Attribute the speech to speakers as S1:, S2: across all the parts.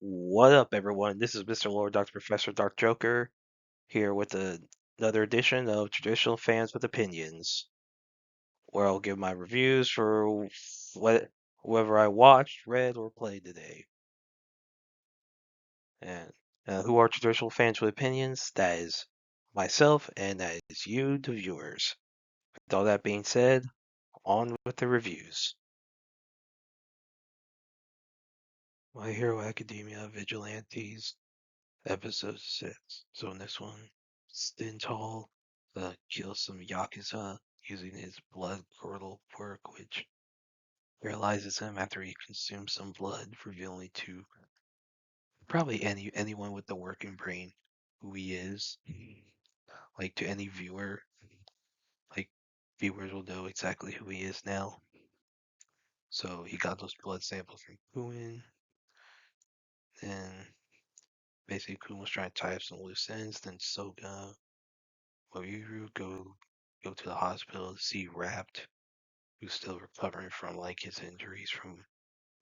S1: What up, everyone? This is Mr. Lord, Dr. Professor, Dark Joker, here with another edition of Traditional Fans with Opinions, where I'll give my reviews for whoever I watched, read, or played today. And who are Traditional Fans with Opinions? That is myself, and that is you, the viewers. With all that being said, on with the reviews. My Hero Academia Vigilantes, Episode 6. So in this one, Stintall kills some Yakuza using his blood curdle quirk, which paralyzes him after he consumes some blood, revealing to probably anyone with the working brain who he is. Like to any viewer, like viewers will know exactly who he is now. So he got those blood samples from Kuin, and basically Kuin was trying to tie up some loose ends. Then Soga Moyuru go to the hospital to see Wrapped, who's still recovering from like his injuries from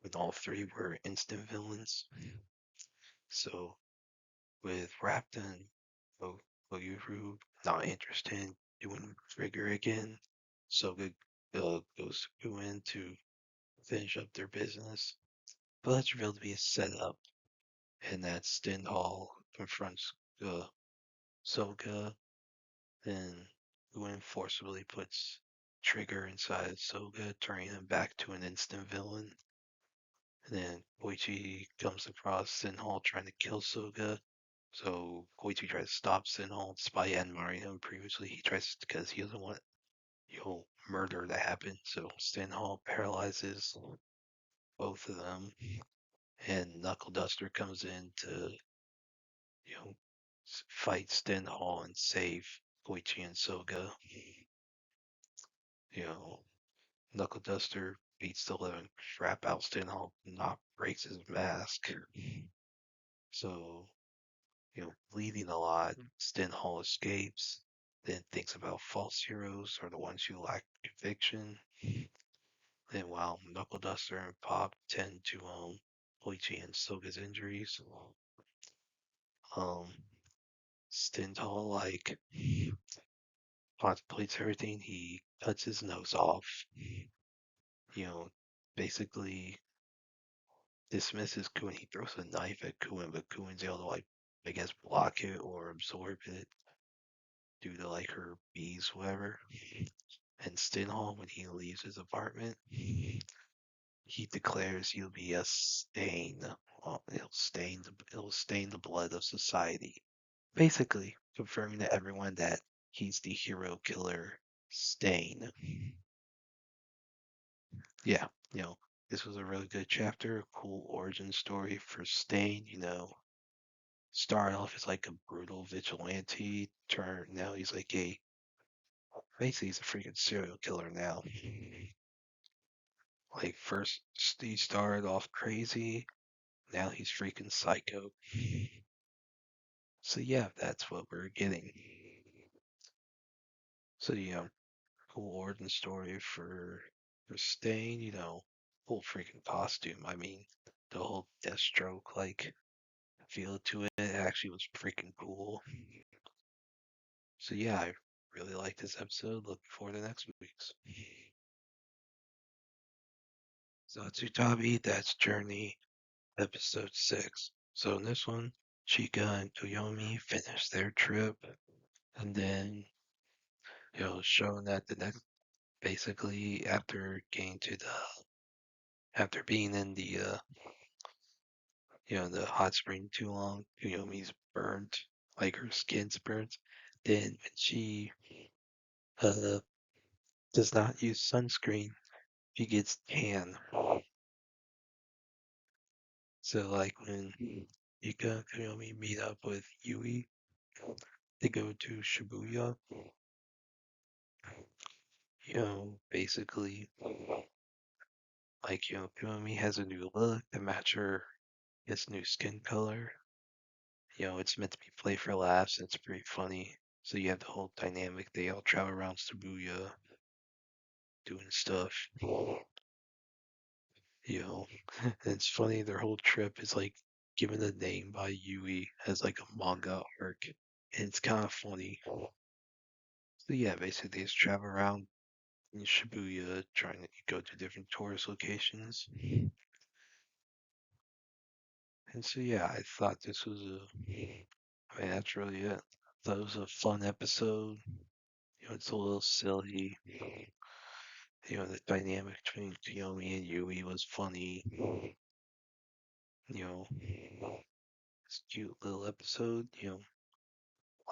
S1: when all three were instant villains. So with Wrapped and Moyuru not interested in doing Trigger again, Soga goes to go in to finish up their business. But that's revealed to be a setup, and that Stendhal confronts Soga. Then Gwen forcibly puts Trigger inside Soga, turning him back to an instant villain. And then Koichi comes across Sinhal trying to kill Soga. So Koichi tries to stop Sinhal despite admiring him previously. He tries because he doesn't want murder to happen. So Sinhal paralyzes both of them. And Knuckle Duster comes in to, you know, fight Stenhall and save Koichi and Soga. You know, Knuckle Duster beats the living crap out Stenhall, not breaks his mask. So, bleeding a lot, Stenhall escapes, then thinks about false heroes are the ones who lack conviction. Then while Knuckle Duster and Pop tend to Koichi and Soga's injuries, um Stenhall contemplates everything. He cuts his nose off, basically dismisses Kuin. He throws a knife at Kuin, but Kuin's able to I guess block it or absorb it due to her bees, whatever. And Stinhall, when he leaves his apartment, he declares he'll be a stain. It'll stain the blood of society. Basically, confirming to everyone that he's the hero killer Stain. Yeah, this was a really good chapter, cool origin story for Stain, started off as like a brutal vigilante, now he's basically he's a freaking serial killer now. Like first he started off crazy, now he's freaking psycho. So yeah, that's what we're getting. So cool origin story for Stain, cool freaking costume. I mean, the whole Deathstroke feel to it actually was freaking cool. So yeah, I really like this episode. Looking forward to next week's. Zatsu Tabi, that's Journey, episode 6. So in this one, Chika and Toyomi finish their trip, and then showing that the next, basically after being in the hot spring too long, Toyomi's burnt, like her skin's burnt. Then when she uh does not use sunscreen, she gets tan. So when Ika and Koyomi meet up with Yui, they go to Shibuya. Basically, Koyomi has a new look to match her his new skin color. It's meant to be play for laughs. It's pretty funny. So you have the whole dynamic. They all travel around Shibuya doing stuff. You know, and it's funny. Their whole trip is given a name by Yui as like a manga arc, and it's kind of funny. So yeah, basically they just travel around in Shibuya trying to go to different tourist locations. And so yeah, I thought this was I mean that's really it. I thought it was a fun episode. It's a little silly. The dynamic between Kiyomi and Yui was funny. It's a cute little episode.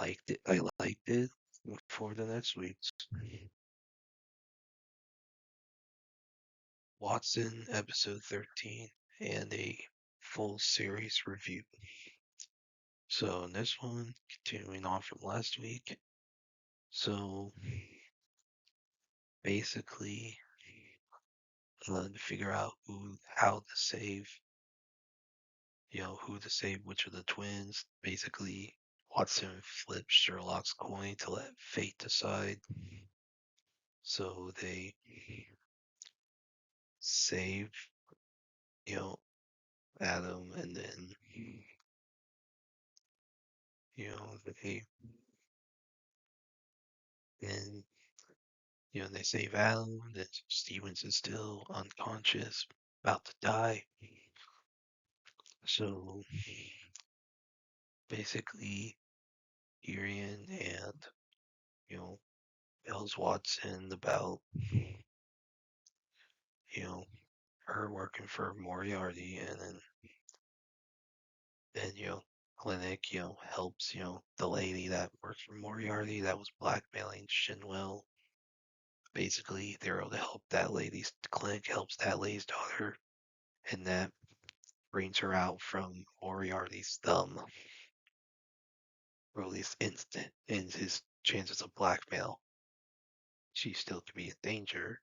S1: Liked it. I liked it. Look forward to next week's Watson episode 13 and a full series review. So in this one, continuing on from last week. So basically, to figure out how to save, who to save which of the twins. Basically, Watson flips Sherlock's coin to let fate decide. So they save, you know, Adam, and then, they and they save Adam. Then Stevens is still unconscious, about to die. So basically, Urian and tells Watson about you know her working for Moriarty, and then Clinic helps the lady that works for Moriarty that was blackmailing Shinwell. Basically, they're able to help that lady's Clinic helps that lady's daughter, and that brings her out from Moriarty's thumb, or at least instant, in his chances of blackmail. She still could be in danger.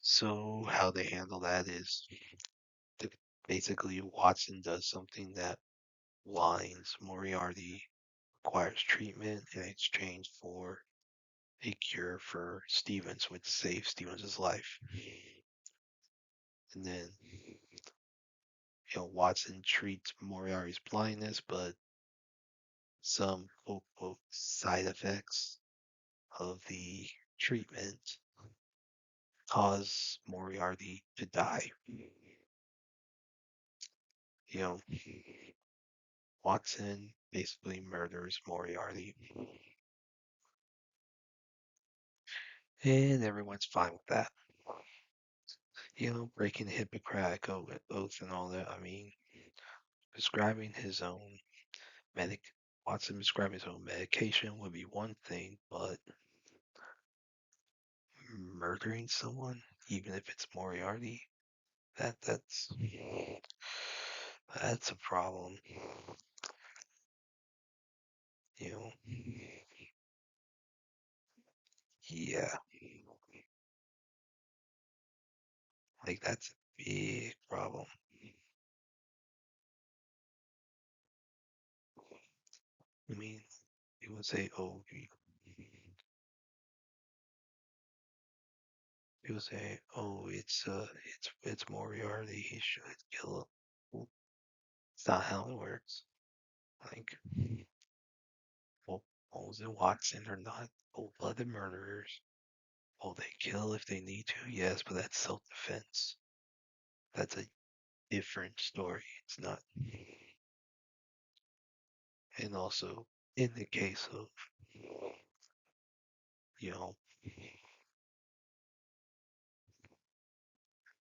S1: So how they handle that is basically Watson does something that lines Moriarty requires treatment in exchange for a cure for Stevens, which saves Stevens' life. And then, Watson treats Moriarty's blindness, but some quote quote side effects of the treatment cause Moriarty to die. You know, Watson basically murders Moriarty, and everyone's fine with that. Breaking the Hippocratic oath and all that. I mean, prescribing his own medic Watson prescribing his own medication would be one thing, but murdering someone, even if it's Moriarty, that's a problem. You know, yeah, like that's a big problem. I mean, you would say, oh, you would say, oh, it's Moriarty. He should kill him. Well, it's not how it works. Like, well, Holmes and Watson are not cold-blooded murderers. Will they kill if they need to? Yes, but that's self-defense. That's a different story. It's not. And also, in the case of, you know,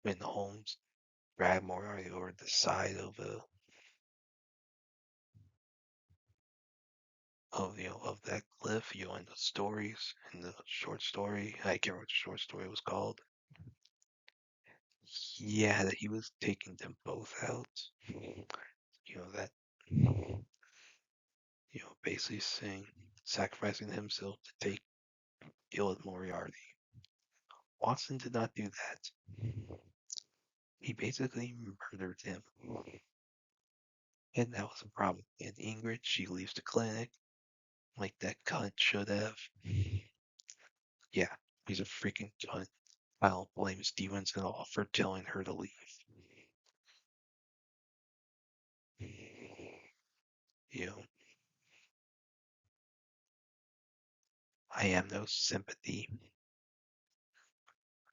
S1: when Holmes grabbed Moriarty over the side of that cliff, in the stories, in the short story, I can't remember what the short story was called. Yeah, that he was taking them both out. That, basically saying, sacrificing himself to take kill with Moriarty. Watson did not do that. He basically murdered him. And that was a problem. And Ingrid, she leaves the clinic like that cunt should have. Yeah, he's a freaking cunt. I'll blame Stevens and all for telling her to leave. you know, I have no sympathy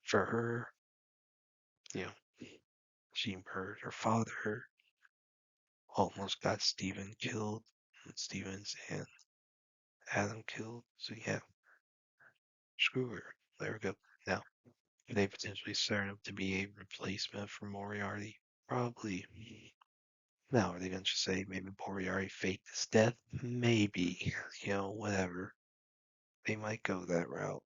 S1: for her. You know, she murdered her father, almost got Steven killed, Stevens and Adam killed. So yeah, screw her. Let her go. Now, could they potentially set up to be a replacement for Moriarty? Probably. Now, are they going to just say maybe Moriarty faked his death? Maybe. Whatever. They might go that route.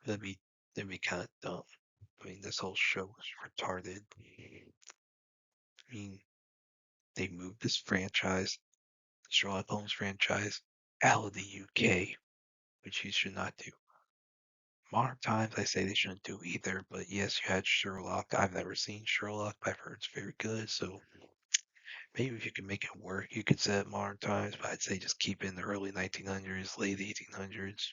S1: That'd be that'd be kind of dumb. I mean, this whole show was retarded. I mean, they moved this franchise, the Sherlock Holmes franchise, out of the UK, which you should not do. Modern Times, I say they shouldn't do either, but yes, you had Sherlock. I've never seen Sherlock, but I've heard it's very good, so maybe if you can make it work, you could set Modern Times, but I'd say just keep it in the early 1900s, late 1800s.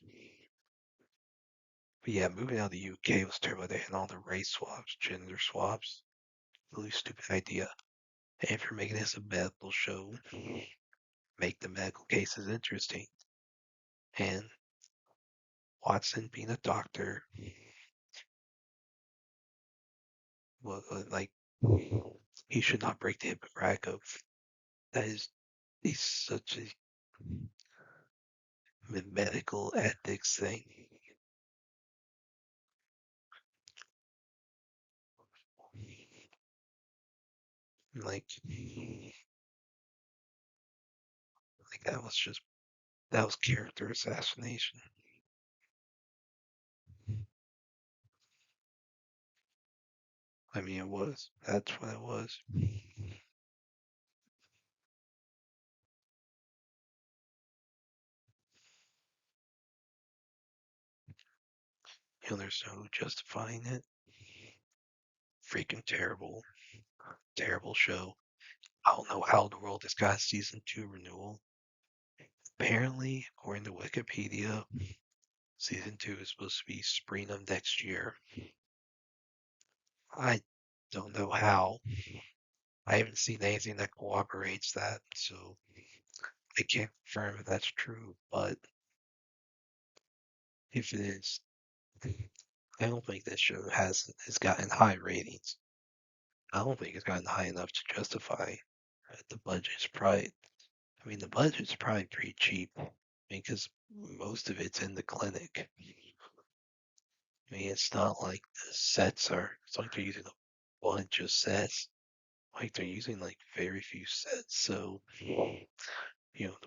S1: But yeah, moving out of the UK was terrible. They had all the race swaps, gender swaps. Really stupid idea. And if you're making this a medical show, make the medical cases interesting. And Watson being a doctor, well, like, he should not break the Hippocratic oath. That is, he's such a medical ethics thing. Like that was character assassination. I mean, it was. That's what it was. There's no justifying it. Freaking terrible, terrible show. I don't know how in the world this got season 2 renewal. Apparently, according to Wikipedia, season 2 is supposed to be spring of next year. I don't know how. I haven't seen anything that corroborates that, so I can't confirm if that's true. But if it is, I don't think this show has gotten high ratings. I don't think it's gotten high enough to justify the budget's probably. I mean, the budget's probably pretty cheap because most of it's in the clinic. I mean, it's not like the sets are. It's like they're using a bunch of sets. Like they're using like very few sets, so the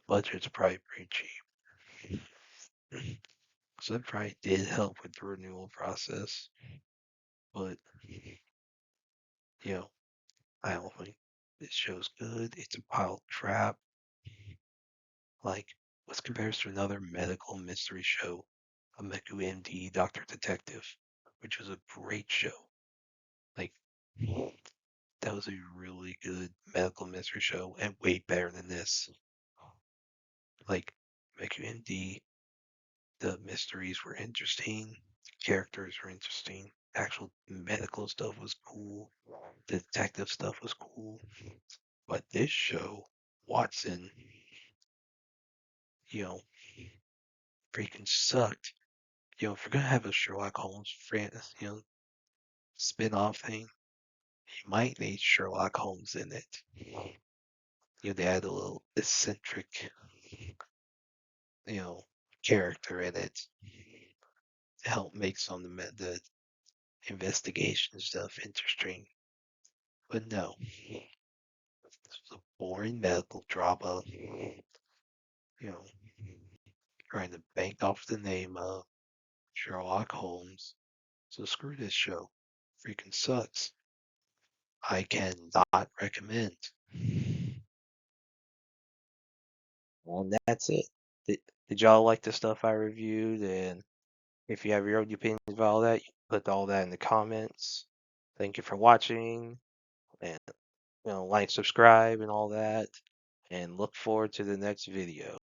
S1: budget's probably pretty cheap. So that probably did help with the renewal process. But you know, I don't think this show's good. It's a pile trap. Like, let's compare this to another medical mystery show, a Meku MD Doctor Detective, which was a great show. Like, that was a really good medical mystery show and way better than this. Like, Meku MD, the mysteries were interesting, characters were interesting, actual medical stuff was cool, the detective stuff was cool. But this show, Watson, you know, freaking sucked. If you're gonna have a Sherlock Holmes spin-off thing, you might need Sherlock Holmes in it. They add a little eccentric, you know, character in it to help make some of the investigation stuff interesting. But no, it's a boring medical drama. Trying to bank off the name of Sherlock Holmes. So screw this show. Freaking sucks. I cannot recommend. Well, that's it. Did y'all like the stuff I reviewed? And if you have your own opinions about all that, you can put all that in the comments. Thank you for watching, and like, subscribe, and all that. And look forward to the next video.